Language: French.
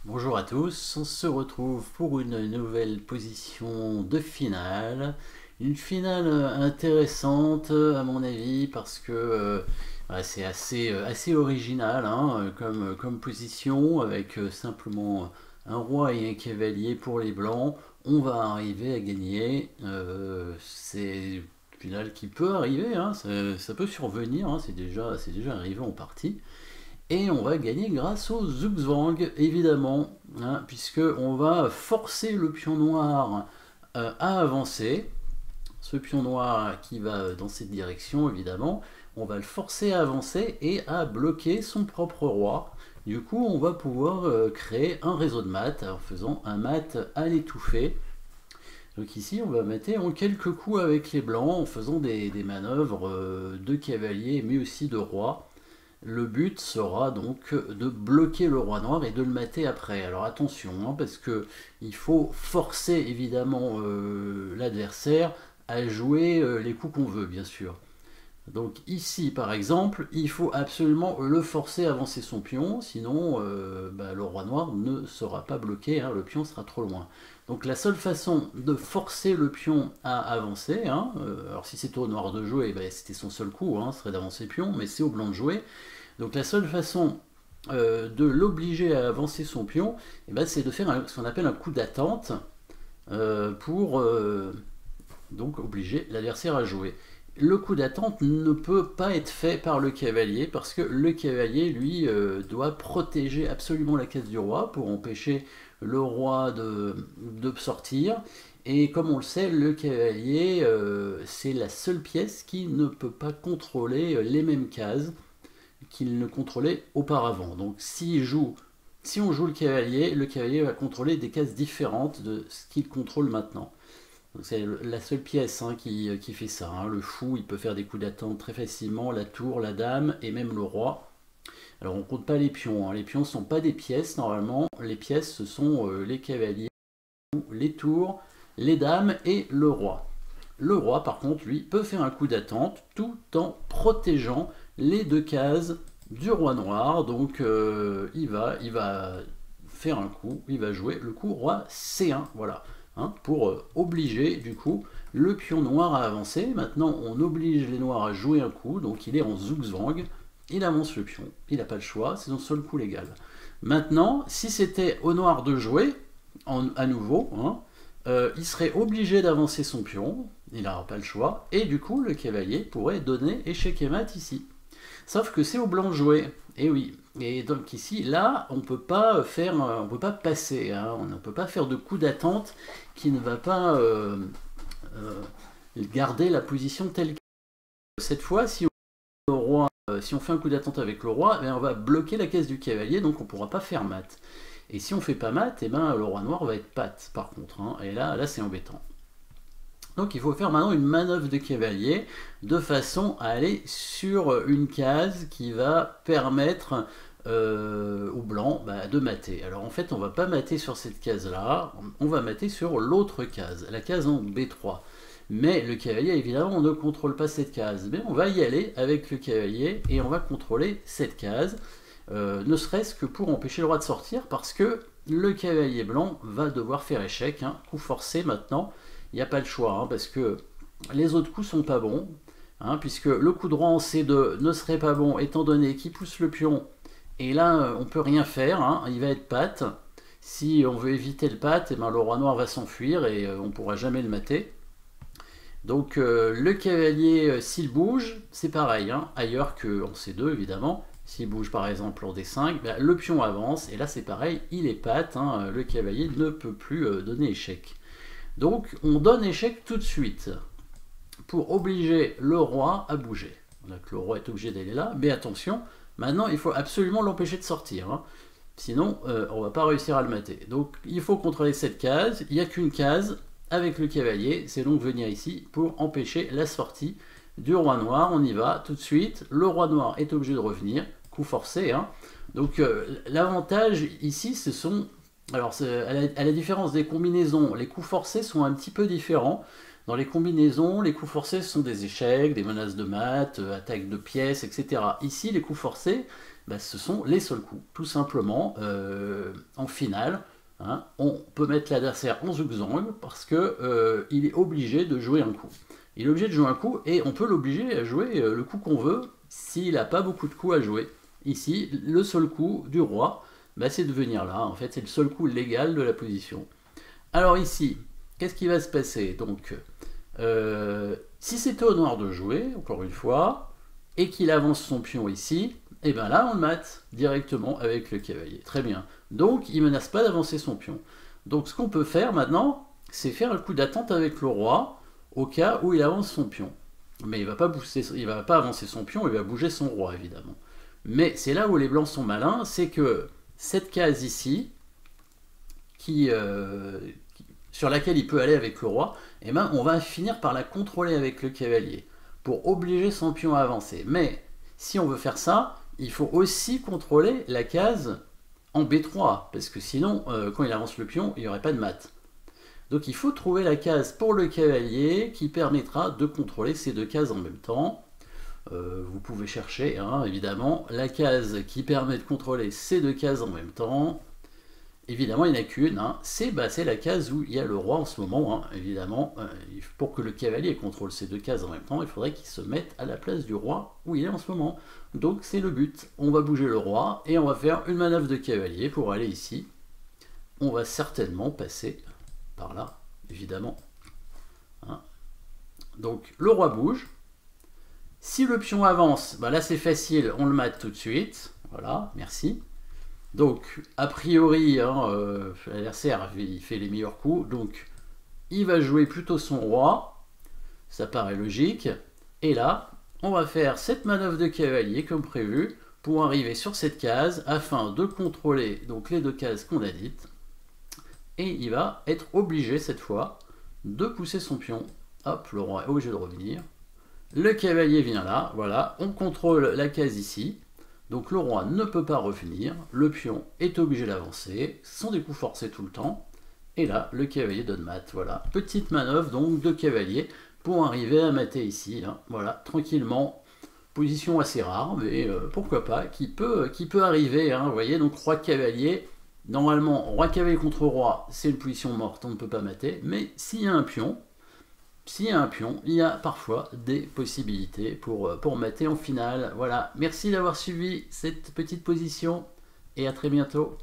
Bonjour à tous, on se retrouve pour une nouvelle position de finale. Une finale intéressante à mon avis parce que c'est assez original hein, comme position avec simplement un roi et un cavalier pour les blancs. On va arriver à gagner. C'est une finale qui peut arriver, hein, ça peut survenir, hein, c'est déjà arrivé en partie. Et on va gagner grâce au Zugzwang, évidemment, hein, puisque on va forcer le pion noir à avancer. Ce pion noir qui va dans cette direction, évidemment, on va le forcer à avancer et à bloquer son propre roi. Du coup, on va pouvoir créer un réseau de maths en faisant un mat à l'étouffée. Donc ici, on va mater en quelques coups avec les blancs en faisant des manœuvres de cavalier mais aussi de roi. Le but sera donc de bloquer le roi noir et de le mater après. Alors attention, hein, parce que il faut forcer évidemment l'adversaire à jouer les coups qu'on veut, bien sûr. Donc ici, par exemple, il faut absolument le forcer à avancer son pion, sinon le roi noir ne sera pas bloqué, hein, le pion sera trop loin. Donc la seule façon de forcer le pion à avancer, hein, alors si c'était au noir de jouer, c'était son seul coup, hein, ce serait d'avancer le pion, mais c'est au blanc de jouer. Donc la seule façon de l'obliger à avancer son pion, c'est de faire ce qu'on appelle un coup d'attente pour donc obliger l'adversaire à jouer. Le coup d'attente ne peut pas être fait par le cavalier parce que le cavalier, lui, doit protéger absolument la case du roi pour empêcher le roi de sortir. Et comme on le sait, le cavalier, c'est la seule pièce qui ne peut pas contrôler les mêmes cases qu'il ne contrôlait auparavant. Donc si on joue le cavalier va contrôler des cases différentes de ce qu'il contrôle maintenant. C'est la seule pièce hein, qui fait ça. Hein. Le fou, il peut faire des coups d'attente très facilement, la tour, la dame et même le roi. Alors on ne compte pas les pions. Hein. Les pions ne sont pas des pièces normalement. Les pièces, ce sont les cavaliers, les tours, les dames et le roi. Le roi, par contre, lui, peut faire un coup d'attente tout en protégeant les deux cases du roi noir. Donc il va faire un coup, il va jouer le coup roi C1, voilà, hein, pour obliger du coup le pion noir à avancer. Maintenant, on oblige les noirs à jouer un coup, donc il est en zugzwang, il avance le pion, il n'a pas le choix, c'est son seul coup légal. Maintenant, si c'était au noir de jouer, à nouveau, hein, il serait obligé d'avancer son pion, il n'aura pas le choix, et du coup le cavalier pourrait donner échec et mat ici. Sauf que c'est au blanc de jouer, et oui. Et donc ici, là, on peut pas passer, hein, on ne peut pas faire de coup d'attente qui ne va pas euh, garder la position telle que. Cette fois, si on fait un coup d'attente avec le roi, on va bloquer la case du cavalier, donc on ne pourra pas faire mat. Et si on fait pas mat, le roi noir va être patte par contre, hein, et là c'est embêtant. Donc il faut faire maintenant une manœuvre de cavalier de façon à aller sur une case qui va permettre au blanc de mater. Alors en fait on va pas mater sur cette case là, on va mater sur l'autre case, la case en B3. Mais le cavalier évidemment on ne contrôle pas cette case, mais on va y aller avec le cavalier et on va contrôler cette case, ne serait-ce que pour empêcher le roi de sortir parce que le cavalier blanc va devoir faire échec, hein, coup forcé maintenant. Il n'y a pas le choix, hein, parce que les autres coups sont pas bons, hein, puisque le coup droit en C2 ne serait pas bon, étant donné qu'il pousse le pion, et là, on peut rien faire, hein, il va être patte. Si on veut éviter le patte, le roi noir va s'enfuir, et on ne pourra jamais le mater. Donc le cavalier, s'il bouge, c'est pareil, hein, ailleurs qu'en C2, évidemment. S'il bouge par exemple en D5, le pion avance, et là c'est pareil, il est patte, hein, le cavalier ne peut plus donner échec. Donc on donne échec tout de suite pour obliger le roi à bouger. Donc le roi est obligé d'aller là, mais attention, maintenant il faut absolument l'empêcher de sortir. Hein. Sinon on ne va pas réussir à le mater. Donc il faut contrôler cette case, il n'y a qu'une case avec le cavalier, c'est donc venir ici pour empêcher la sortie du roi noir. On y va tout de suite, le roi noir est obligé de revenir, coup forcé. Hein. Donc l'avantage ici ce sont. Alors, à la différence des combinaisons, les coups forcés sont un petit peu différents. Dans les combinaisons, les coups forcés sont des échecs, des menaces de mat, attaques de pièces, etc. Ici, les coups forcés, bah, ce sont les seuls coups, tout simplement. En finale, hein, on peut mettre l'adversaire en zugzwang parce que il est obligé de jouer un coup. Il est obligé de jouer un coup et on peut l'obliger à jouer le coup qu'on veut s'il n'a pas beaucoup de coups à jouer. Ici, le seul coup du roi, bah, c'est de venir là. En fait, c'est le seul coup légal de la position. Alors ici, qu'est-ce qui va se passer? Donc, si c'était au noir de jouer, encore une fois, et qu'il avance son pion ici, et bien là, on le mate directement avec le cavalier. Très bien. Donc, il ne menace pas d'avancer son pion. Donc, ce qu'on peut faire maintenant, c'est faire un coup d'attente avec le roi, au cas où il avance son pion. Mais il ne va pas avancer son pion, il va bouger son roi, évidemment. Mais c'est là où les blancs sont malins, c'est que cette case ici, sur laquelle il peut aller avec le roi, eh ben, on va finir par la contrôler avec le cavalier, pour obliger son pion à avancer. Mais si on veut faire ça, il faut aussi contrôler la case en B3, parce que sinon, quand il avance le pion, il n'y aurait pas de mat. Donc il faut trouver la case pour le cavalier qui permettra de contrôler ces deux cases en même temps. Vous pouvez chercher, hein, évidemment, la case qui permet de contrôler ces deux cases en même temps. Évidemment, il n'y en a qu'une, hein. C'est la case où il y a le roi en ce moment, hein. Évidemment, pour que le cavalier contrôle ces deux cases en même temps, il faudrait qu'il se mette à la place du roi où il est en ce moment. Donc c'est le but. On va bouger le roi et on va faire une manœuvre de cavalier pour aller ici. On va certainement passer par là, évidemment. Hein. Donc le roi bouge. Si le pion avance, bah là c'est facile, on le mate tout de suite. Voilà, merci. Donc, a priori, hein, l'adversaire il fait les meilleurs coups, donc il va jouer plutôt son roi, ça paraît logique. Et là, on va faire cette manœuvre de cavalier comme prévu pour arriver sur cette case afin de contrôler donc les deux cases qu'on a dites. Et il va être obligé cette fois de pousser son pion. Hop, le roi est obligé de revenir. Le cavalier vient là, voilà, on contrôle la case ici. Donc le roi ne peut pas revenir, le pion est obligé d'avancer, ce sont des coups forcés tout le temps, et là le cavalier donne mat, voilà. Petite manœuvre donc de cavalier pour arriver à mater ici, hein. Voilà, tranquillement, position assez rare, mais pourquoi pas, qui peut arriver, hein, vous voyez, donc roi-cavalier, normalement roi-cavalier contre roi, c'est une position morte, on ne peut pas mater, mais s'il y a un pion, il y a parfois des possibilités pour mater en finale. Voilà, merci d'avoir suivi cette petite position et à très bientôt.